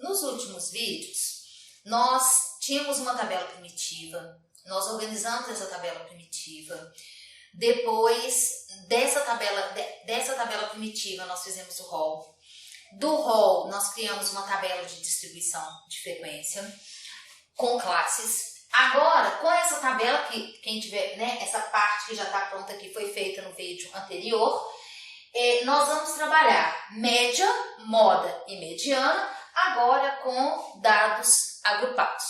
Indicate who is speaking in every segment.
Speaker 1: nos últimos vídeos, nós tínhamos uma tabela primitiva, nós organizamos essa tabela primitiva. Depois dessa tabela primitiva, nós fizemos o rol. Do rol, nós criamos uma tabela de distribuição de frequência com classes. Agora, com essa tabela, que quem tiver, né, essa parte que já está pronta aqui foi feita no vídeo anterior, nós vamos trabalhar média, moda e mediana, agora com dados agrupados.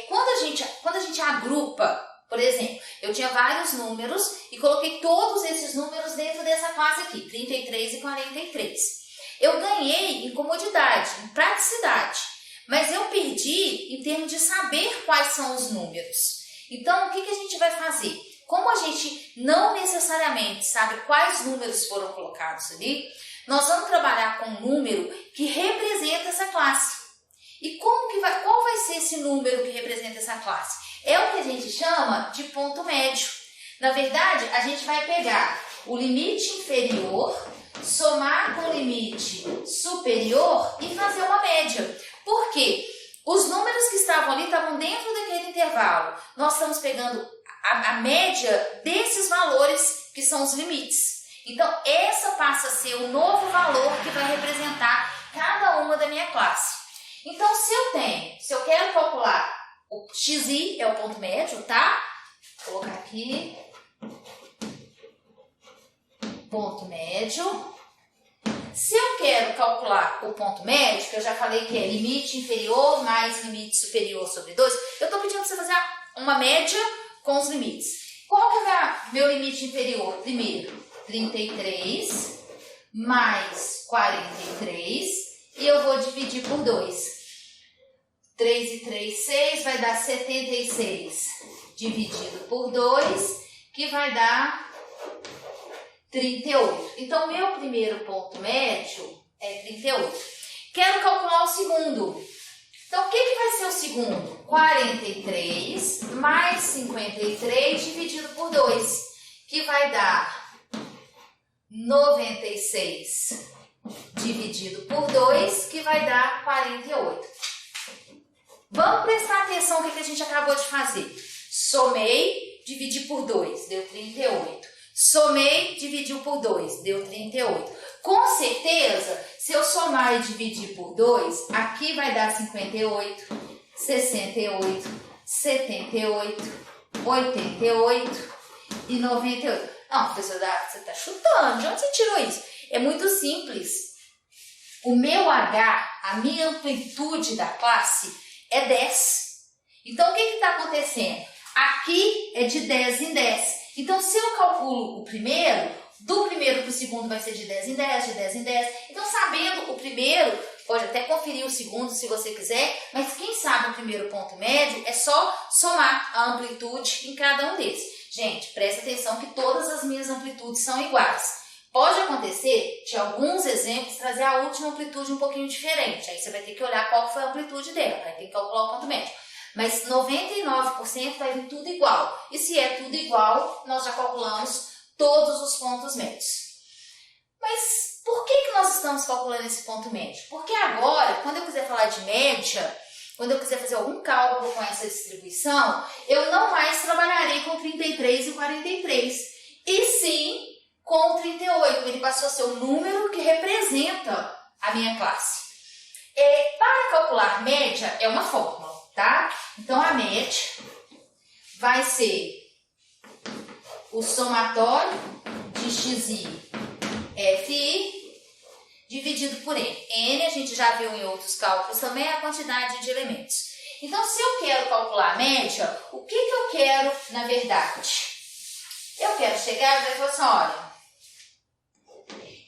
Speaker 1: Quando a gente agrupa, por exemplo, eu tinha vários números e coloquei todos esses números dentro dessa classe aqui, 33 e 43. Eu ganhei em comodidade, em praticidade, mas eu perdi em termos de saber quais são os números. Então, o que a gente vai fazer? Como a gente não necessariamente sabe quais números foram colocados ali, nós vamos trabalhar com um número que representa essa classe. E qual vai ser esse número que representa essa classe? É o que a gente chama de ponto médio. Na verdade, a gente vai pegar o limite inferior, somar com o limite superior e fazer uma média. Por quê? Os números que estavam ali estavam dentro daquele intervalo. Nós estamos pegando a média desses valores que são os limites. Então, essa passa a ser o novo valor que vai representar cada uma da minha classe. Então, se eu quero calcular o xi, é o ponto médio, tá? Vou colocar aqui, ponto médio. Se eu quero calcular o ponto médio, que eu já falei que é limite inferior mais limite superior sobre 2, eu estou pedindo para você fazer uma média com os limites. Qual que é o meu limite inferior? Primeiro, 33 mais 43 e eu vou dividir por 2. 3 e 3, 6, vai dar 76 dividido por 2, que vai dar 38. Então, meu primeiro ponto médio é 38. Quero calcular o segundo. Então, o que vai ser o segundo? 43 mais 53 dividido por 2, que vai dar 96 dividido por 2, que vai dar 48. Vamos prestar atenção no que a gente acabou de fazer. Somei, dividi por 2, deu 38. Somei, dividiu por 2, deu 38. Com certeza, se eu somar e dividir por 2, aqui vai dar 58, 68, 78, 88 e 98. Não, professora, você está chutando. De onde você tirou isso? É muito simples. O meu H, a minha amplitude da classe, é 10. Então, o que está acontecendo? Aqui é de 10 em 10. Então, se eu calculo o primeiro, do primeiro para o segundo vai ser de 10 em 10, de 10 em 10. Então, sabendo o primeiro, pode até conferir o segundo se você quiser, mas quem sabe o primeiro ponto médio é só somar a amplitude em cada um desses. Gente, presta atenção que todas as minhas amplitudes são iguais. Pode acontecer de alguns exemplos trazer a última amplitude um pouquinho diferente. Aí você vai ter que olhar qual foi a amplitude dela, vai ter que calcular o ponto médio. Mas 99% vai vir tudo igual. E se é tudo igual, nós já calculamos todos os pontos médios. Mas por que nós estamos calculando esse ponto médio? Porque agora, quando eu quiser falar de média, quando eu quiser fazer algum cálculo com essa distribuição, eu não mais trabalharei com 33 e 43. E sim com o 38, ele passou a ser o número que representa a minha classe. Para calcular média, é uma fórmula, tá? Então, a média vai ser o somatório de xi, fi, dividido por n. N a gente já viu em outros cálculos também, a quantidade de elementos. Então, se eu quero calcular a média, o que eu quero, na verdade? Eu quero chegar e falar assim, olha,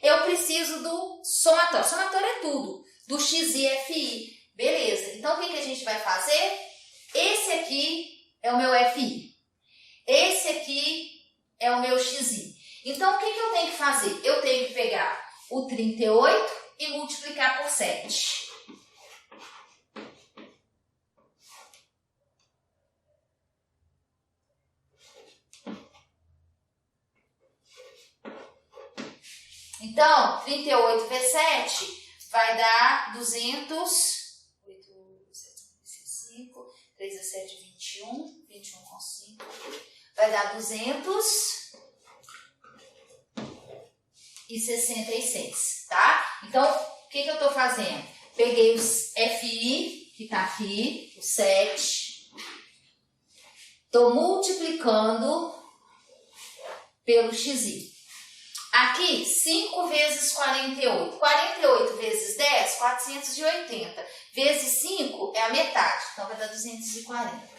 Speaker 1: eu preciso do somatório. Somatório é tudo. Do xi, fi. Beleza. Então, o que a gente vai fazer? Esse aqui é o meu fi. Esse aqui é o meu xi. Então, o que eu tenho que fazer? Eu tenho que pegar o 38 e multiplicar por 7. Então, 38 vezes 7 vai dar 200, 8, 7, 5, 3, 17, 21, 21 com 5, vai dar 266, tá? Então, o que eu tô fazendo? Peguei os FI, que tá aqui, o 7, tô multiplicando pelo XI. Aqui, 5 vezes 48. 48 vezes 10, 480. Vezes 5 é a metade, então vai dar 240.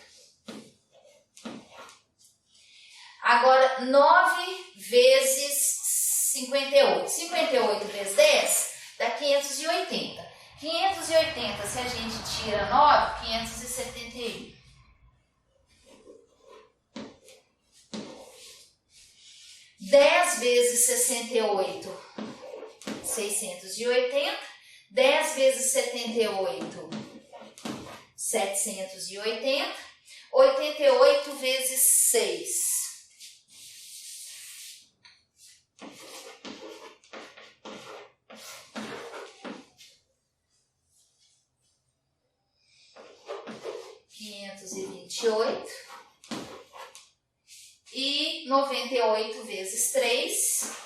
Speaker 1: Agora, 9 vezes 58. 58 vezes 10 dá 580. 580, se a gente tira 9, 571. 10 vezes 68, 680. 10 vezes 78, 780. 88 vezes 6. 528. E 98 vezes 3,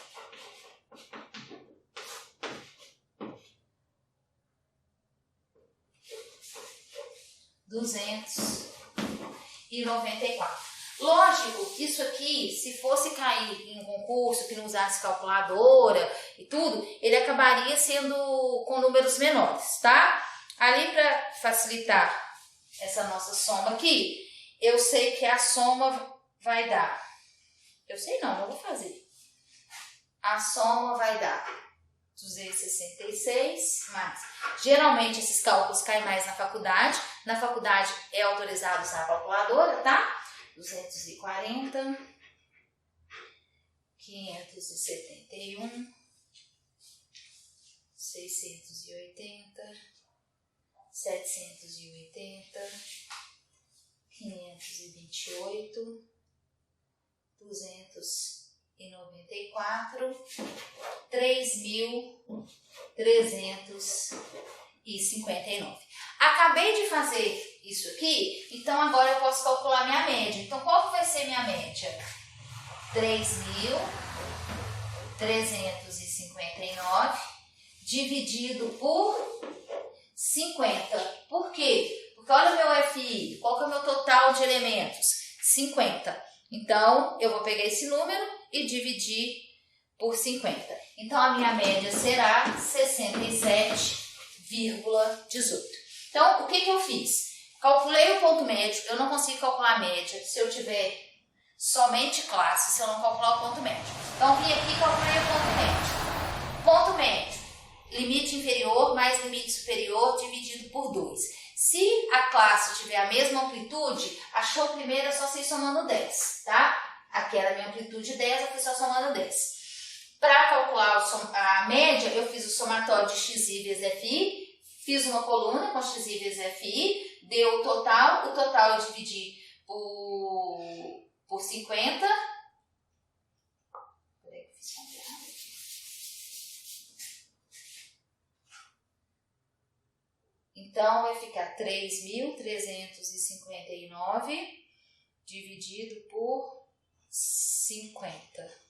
Speaker 1: 294. Lógico que isso aqui, se fosse cair em um concurso que não usasse calculadora e tudo, ele acabaria sendo com números menores, tá? Ali, para facilitar essa nossa soma aqui, eu sei que a soma vai dar, eu sei não vou fazer. A soma vai dar 266 mais. Geralmente esses cálculos caem mais na faculdade. Na faculdade é autorizado usar a calculadora, tá? 240, 571, 680, 780, 528, 294, 3.359. Acabei de fazer isso aqui, então agora eu posso calcular minha média. Então, qual que vai ser minha média? 3.359 dividido por 50. Por quê? Porque olha o meu FI, qual que é o meu total de elementos? 50. Então, eu vou pegar esse número e dividir por 50. Então, a minha média será 67,18. Então, o que eu fiz? Calculei o ponto médio, eu não consigo calcular a média se eu tiver somente classe, se eu não calcular o ponto médio. Então, vim aqui e calculei o ponto médio. Ponto médio, limite inferior mais limite superior dividido por 2. Se a classe tiver a mesma amplitude, achou a primeira, é só ser somando 10, tá? Aqui era a minha amplitude 10, eu fui só somando 10. Para calcular a média, eu fiz o somatório de XI vezes FI, fiz uma coluna com XI vezes FI, deu o total eu dividi por 50. Peraí que eu fiz conta errada aqui. Então, vai ficar 3.359 dividido por 50.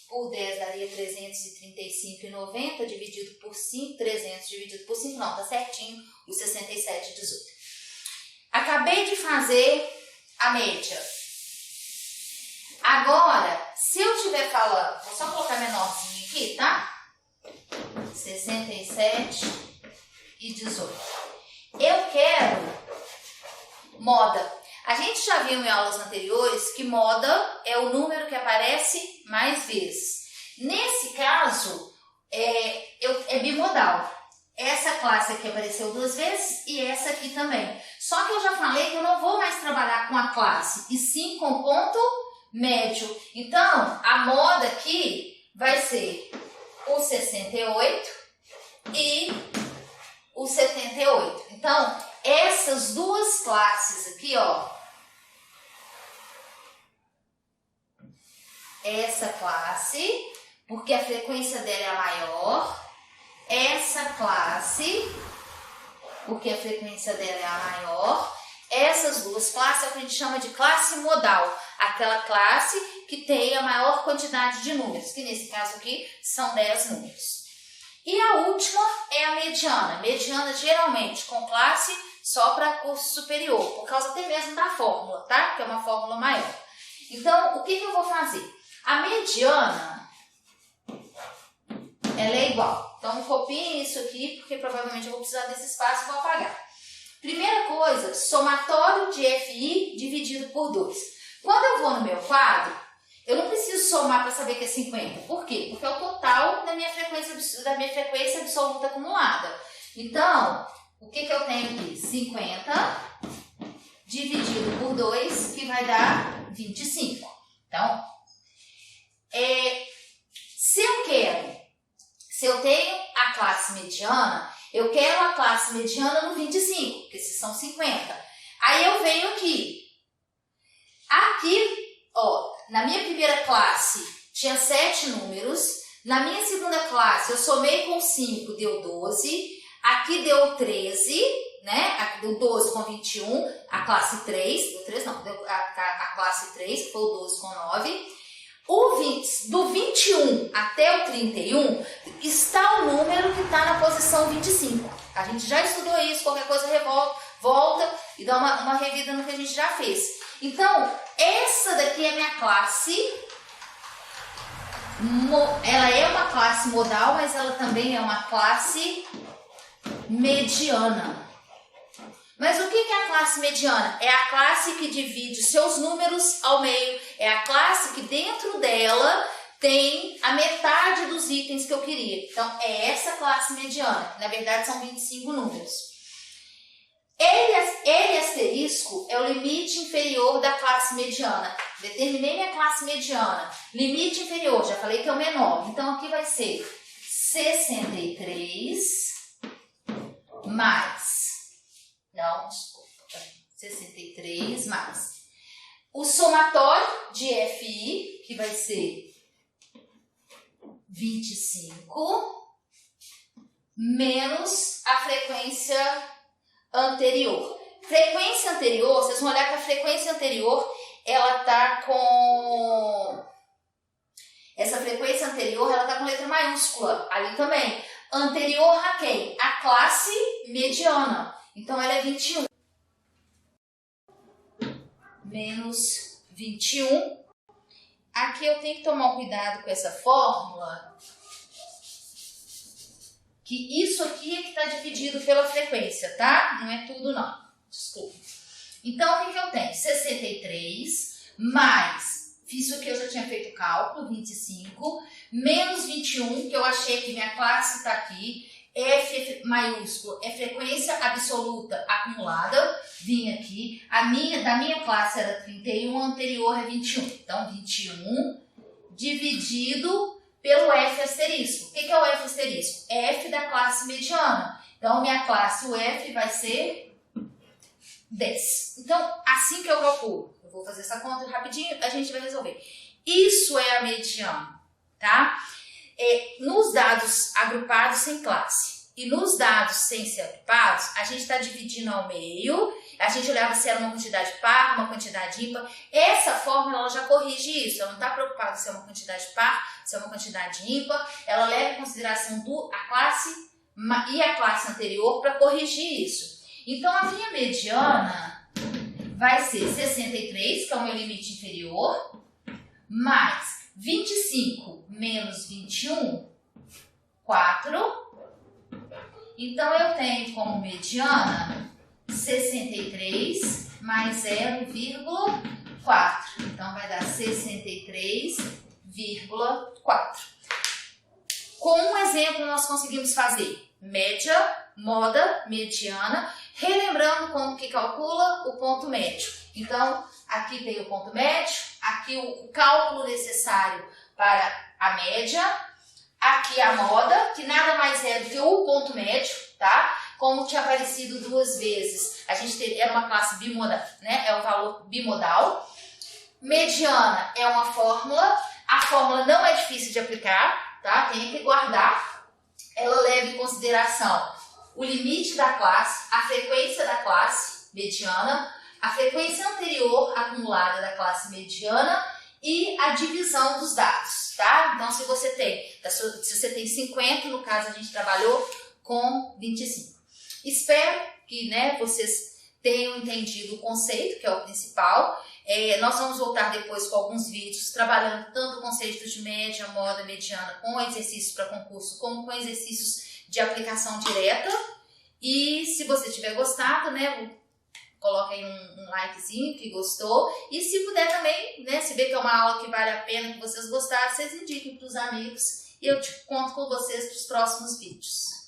Speaker 1: Por 10 daria 335,90 dividido por 5, 300 dividido por 5, não, tá certinho, os 67,18. Acabei de fazer a média. Agora, se eu estiver falando, vou só colocar menorzinho aqui, tá? 67,18. Eu quero moda. A gente já viu em aulas anteriores que moda é o número que aparece mais vezes. Nesse caso, é bimodal. Essa classe aqui apareceu 2 vezes e essa aqui também. Só que eu já falei que eu não vou mais trabalhar com a classe, e sim com ponto médio. Então, a moda aqui vai ser o 68 e o 78. Então, essas duas classes aqui, ó, essa classe, porque a frequência dela é a maior, essa classe, porque a frequência dela é a maior, essas duas classes é o que a gente chama de classe modal, aquela classe que tem a maior quantidade de números, que nesse caso aqui são 10 números. E a última é a mediana. Mediana geralmente com classe só para curso superior, por causa até mesmo da fórmula, tá? Que é uma fórmula maior. Então, o que eu vou fazer? A mediana, ela é igual. Então, copiem isso aqui, porque provavelmente eu vou precisar desse espaço e vou apagar. Primeira coisa, somatório de FI dividido por 2. Quando eu vou no meu quadro, eu não preciso somar para saber que é 50. Por quê? Porque é o total da minha frequência absoluta acumulada. Então, o que eu tenho aqui? 50 dividido por 2, que vai dar 25. Então, se eu tenho a classe mediana, eu quero a classe mediana no 25, porque esses são 50. Aí eu venho aqui. Aqui, ó, na minha primeira classe tinha 7 números. Na minha segunda classe eu somei com 5, deu 12. Aqui deu 13, né? Aqui deu 12 com 21, a classe 3. Deu 3 não, deu a classe 3, que foi o 12 com 9. Do 21 até o 31 está o número que está na posição 25. A gente já estudou isso, qualquer coisa volta e dá uma revida no que a gente já fez. Então, essa daqui é a minha classe. Ela é uma classe modal, mas ela também é uma classe mediana. Mas o que é a classe mediana? É a classe que divide seus números ao meio. É a classe que dentro dela tem a metade dos itens que eu queria. Então, é essa classe mediana. Na verdade, são 25 números. L asterisco é o limite inferior da classe mediana. Determinei minha classe mediana. Limite inferior, já falei que é o menor. Então, aqui vai ser 63 mais... Não, desculpa. 63 mais. O somatório de FI, que vai ser 25, menos a frequência anterior. Frequência anterior, vocês vão olhar que a frequência anterior, ela tá com... Essa frequência anterior, ela tá com letra maiúscula. Ali também. Anterior a quem? A classe mediana. Então, ela é 21. Menos 21. Aqui eu tenho que tomar cuidado com essa fórmula. Que isso aqui é que está dividido pela frequência, tá? Não é tudo, não. Desculpa. Então, o que eu tenho? 63 mais... Isso aqui eu já tinha feito o cálculo, 25. Menos 21, que eu achei que minha classe está aqui. F maiúsculo é frequência absoluta acumulada, vim aqui, da minha classe era 31, a anterior é 21, então 21 dividido pelo F asterisco. O que é o F asterisco? F da classe mediana, então minha classe, o F vai ser 10. Então, assim que eu calculo, eu vou fazer essa conta rapidinho, a gente vai resolver. Isso é a mediana, tá? Nos dados agrupados sem classe e nos dados sem ser agrupados, a gente está dividindo ao meio, a gente olhava se era uma quantidade par, uma quantidade ímpar. Essa fórmula ela já corrige isso, ela não está preocupada se é uma quantidade par, se é uma quantidade ímpar, ela leva em consideração a classe e a classe anterior para corrigir isso. Então, a minha mediana vai ser 63, que é o meu limite inferior, mais 25 menos 21, 4. Então, eu tenho como mediana 63 mais 0,4. Então, vai dar 63,4. Com um exemplo, nós conseguimos fazer média, moda, mediana, relembrando como que calcula o ponto médio. Então, aqui tem o ponto médio, aqui o cálculo necessário para a média, aqui a moda, que nada mais é do que o ponto médio, tá? como tinha aparecido 2 vezes, a gente teve, era uma classe bimodal, né? É o valor bimodal. Mediana é uma fórmula, a fórmula não é difícil de aplicar, tá? Tem que guardar. Ela leva em consideração o limite da classe, a frequência da classe mediana, a frequência anterior acumulada da classe mediana e a divisão dos dados, tá? Então, se você tem 50, no caso a gente trabalhou com 25. Espero que, né, vocês tenham entendido o conceito, que é o principal. Nós vamos voltar depois com alguns vídeos trabalhando tanto o conceito de média, moda, mediana, com exercícios para concurso, como com exercícios de aplicação direta. E se você tiver gostado, né, coloca aí um likezinho que gostou. E se puder também, né, se vê que é uma aula que vale a pena, que vocês gostaram, vocês indiquem para os amigos. E eu conto com vocês nos próximos vídeos.